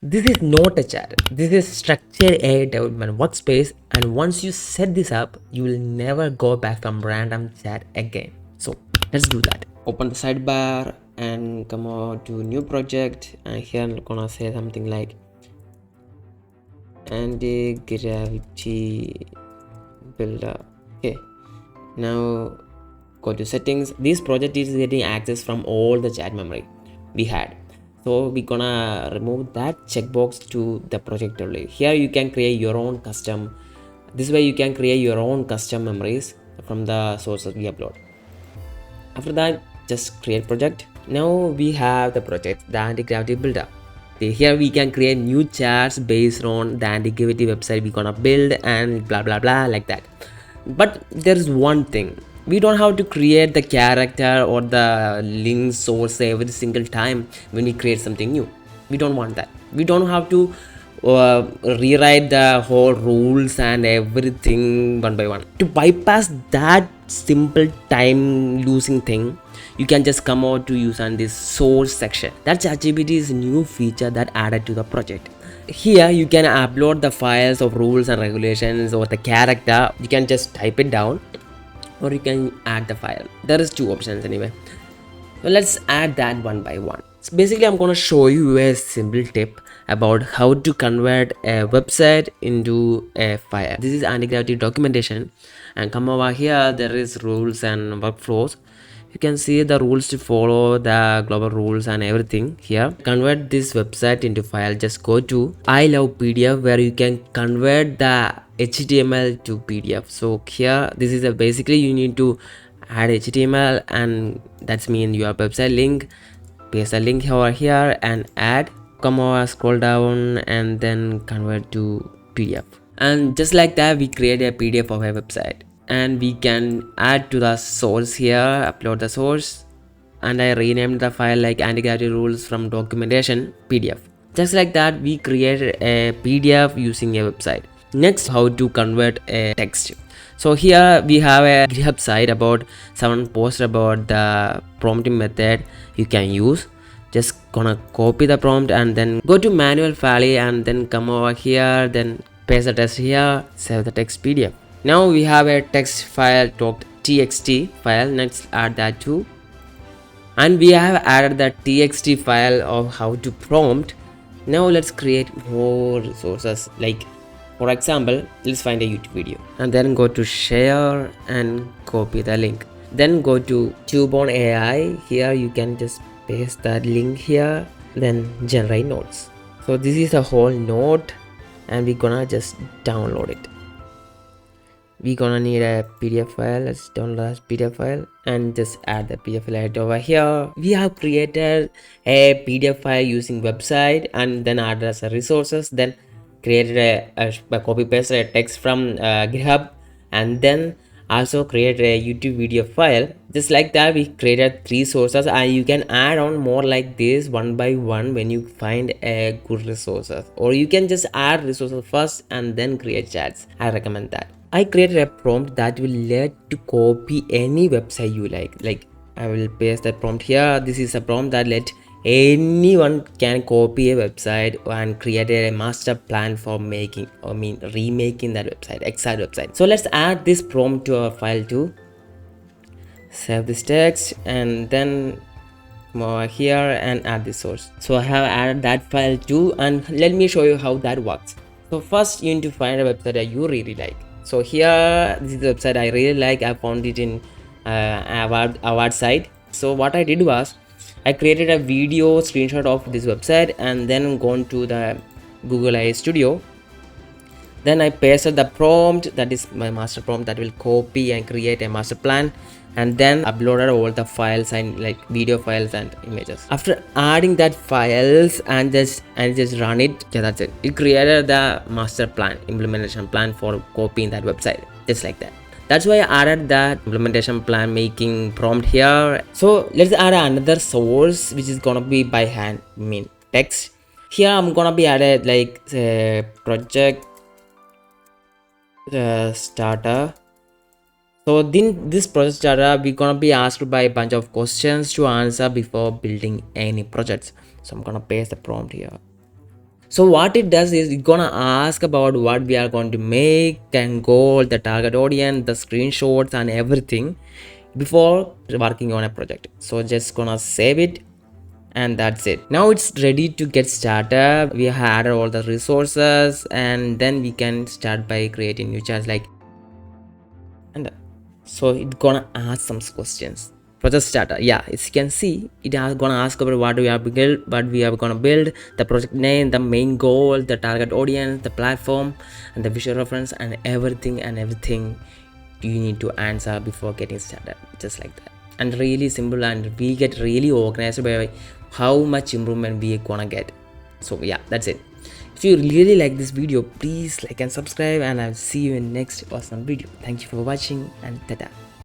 This is not a chat. This is structured AI development workspace, and once you set this up, you will never go back from random chat again. So let's do that. Open the sidebar and come out to new project, and here I'm gonna say something like Antigravity builder. Okay, now go to settings. This project is getting access from all the chat memory we had, so we're gonna remove that checkbox to the project only. Here you can create your own custom. This way you can create your own custom memories from the sources we upload. After that, just create project. Now we have the project, the Antigravity builder. Here we can create new chats based on the Antigravity website we're gonna build and blah blah blah like that. But there's one thing, we don't have to create the character or the link source every single time when we create something new. We don't want that. We don't have to rewrite the whole rules and everything one by one. To bypass that simple time losing thing, you can just come out to use on this source section. That's ChatGPT's new feature that added to the project. Here you can upload the files of rules and regulations or the character. You can just type it down, or you can add the file. There is two options anyway. So let's add that one by one. So basically I'm going to show you a simple tip about how to convert a website into a file. This is Antigravity documentation, and come over here, there is rules and workflows. You can see the rules to follow, the global rules and everything here. Convert this website into file. Just go to iLovePDF, where you can convert the HTML to PDF. So here, this is basically you need to add HTML, and that's mean your website link. Paste a link over here and add. Come over, scroll down, and then convert to PDF. And just like that, we create a PDF of a website, and we can add to the source here, upload the source, and I renamed the file like Antigravity rules from documentation PDF. Just like that, we created a PDF using a website. Next, how to convert a text. So here we have a GitHub site about someone posted about the prompting method you can use. Just gonna copy the prompt and then go to manual file and then come over here, then paste the text here, save the text PDF. Now we have a text file .txt file. Let's add that too. And we have added the txt file of how to prompt. Now let's create more resources. Like for example, let's find a YouTube video and then go to share and copy the link. Then go to TubeOn AI. Here you can just paste that link here, then generate notes. So this is a whole note, and we're gonna just download it. We're gonna need a PDF file. Let's download the PDF file and just add the PDF file right over here. We have created a PDF file using website and then added as a resources, then created a copy paste a text from GitHub, and then also create a YouTube video file. Just like that, we created 3 sources, and you can add on more like this one by one when you find a good resources, or you can just add resources first and then create chats. I recommend that. I created a prompt that will let to copy any website you like I will paste that prompt here. This is a prompt that let anyone can copy a website and create a master plan for remaking that website, exact website. So let's add this prompt to our file too. Save this text and then come over here and add the source. So I have added that file too, and let me show you how that works. So first you need to find a website that you really like. So here, this is the website I really like. I found it in award site. So what I did was, I created a video screenshot of this website and then gone to the Google AI Studio. Then I pasted the prompt, that is my master prompt, that will copy and create a master plan, and then uploaded all the files and like video files and images. After adding that files and just run it, yeah, that's it. It created the master plan, implementation plan for copying that website, just like that. That's why I added that implementation plan making prompt here. So let's add another source, which is gonna be by hand, text. Here I'm gonna be added like project starter. So in this project starter, we're gonna be asked by a bunch of questions to answer before building any projects. So I'm gonna paste the prompt here. So what it does is it's gonna ask about what we are going to make and goal, the target audience, the screenshots and everything before working on a project. So just gonna save it, and that's it. Now it's ready to get started. We have added all the resources, and then we can start by creating new chats like, and so it's gonna ask some questions for the starter. Yeah, as you can see, it is gonna ask about what we are gonna build, the project name, the main goal, the target audience, the platform, and the visual reference, and everything you need to answer before getting started, just like that. And really simple, and we get really organized by how much improvement we are gonna get. So yeah, that's it. If you really like this video, please like and subscribe, and I'll see you in next awesome video. Thank you for watching, and tada.